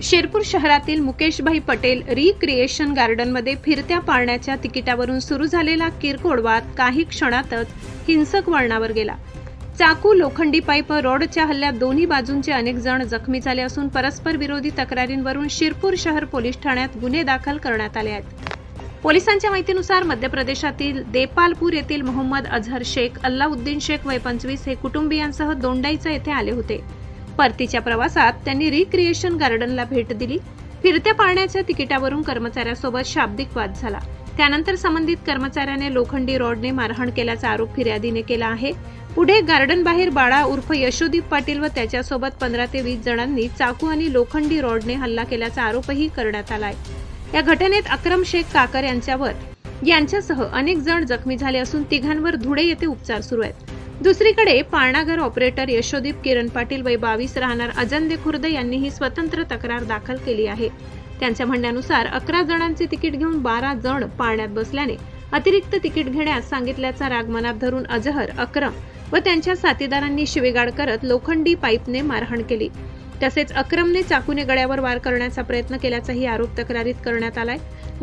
शिरपूर शहरातील मुकेशभाई पटेल रिक्रिएशन गार्डनमध्ये फिरत्या पाळण्याच्या तिकिटावरून सुरू झालेला किरकोळ वाद काही क्षणातच हिंसक वळणावर गेला। चाकू, लोखंडी पाईप व रॉडच्या हल्ल्यात दोन्ही बाजूंचे अनेक जण जखमी झाले असून परस्पर विरोधी तक्रारींवरून शिरपूर शहर पोलीस ठाण्यात गुन्हे दाखल करण्यात आले आहेत। पोलिसांच्या माहितीनुसार मध्य प्रदेशातील देपालपूर येथील मोहम्मद अझहर शेख, अल्लाउद्दीन शेख वय 25 हे कुटुंबियांसह दोंडाईचा येथे आले होते। परतीच्या प्रवासात त्यांनी रिक्रिएशन गार्डनला भेट दिली। फिरत्या पाळण्याच्या तिकिटावरून कर्मचाऱ्यासोबत शाब्दिक वाद झाला। त्यानंतर संबंधित कर्मचाऱ्याने लोखंडी रॉडने मारहाण केल्याचा आरोप फिर्यादीने केला आहे। पुढे गार्डन बाहेर बाळा उर्फ यशोदीप पाटील व त्याच्यासोबत 15 ते 20 जणांनी चाकू आणि लोखंडी रॉडने हल्ला केल्याचा आरोपही करण्यात आलाय। या घटनेत अक्रम शेख काकर यांच्यासह अनेक जण जखमी झाले असून तिघांवर धुळे येथे उपचार सुरू आहेत। दुसरीकडे पाळणाघर ऑपरेटर यशोदीप किरण पाटील वय 22 राहणार अजंदे खुर्द यांनीही स्वतंत्र तक्रार दाखल केली आहे। त्यांच्या म्हणण्यानुसार 11 जणांचे तिकीट घेऊन 12 जण पाळण्यात बसल्याने अतिरिक्त तिकीट घेण्यास सांगितल्याचा राग मनात धरून अजहर, अक्रम व त्यांच्या साथीदारांनी शिवीगाळ करत लोखंडी पाईपने मारहाण केली। तसेच अक्रमने चाकूने गळ्यावर वार करण्याचा प्रयत्न केल्याचाही आरोप तक्रारीत करण्यात आलाय।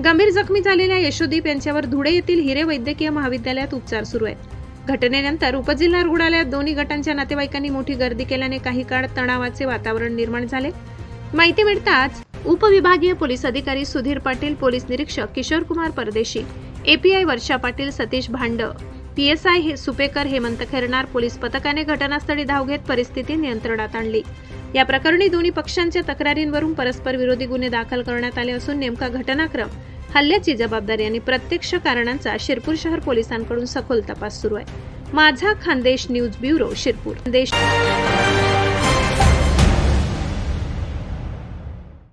गंभीर जखमी झालेल्या यशोदीप यांच्यावर धुळे येथील हिरे वैद्यकीय महाविद्यालयात उपचार सुरू आहेत। घटनेनंतर उपजिल्हा रुग्णालयात दोन्ही गटांच्या नातेवाईकांनी मोठी गर्दी केल्याने काही काळ तणावाचे वातावरण निर्माण झाले। माहिती मिळताच उपविभागीय पोलीस अधिकारी सुधीर पाटील, पोलीस निरीक्षक किशोर कुमार परदेशी, एपीआय वर्षा पाटील, सतीश भांड, पीएसआय सुपेकर, हेमंत खैरनार पोलीस पथकाने घटनास्थळी धाव घेत परिस्थिती नियंत्रणात आणली। या प्रकरणी दोन्ही पक्षांच्या तक्रारींवरून परस्पर विरोधी गुन्हे दाखल करण्यात आले असून नेमका घटनाक्रम, हल्ल्याची जबाबदारी आणि प्रत्यक्ष कारणांचा शिरपूर शहर पोलिसांकडून सखोल तपास सुरू आहे। माझा खानदेश न्यूज ब्युरो, शिरपूर।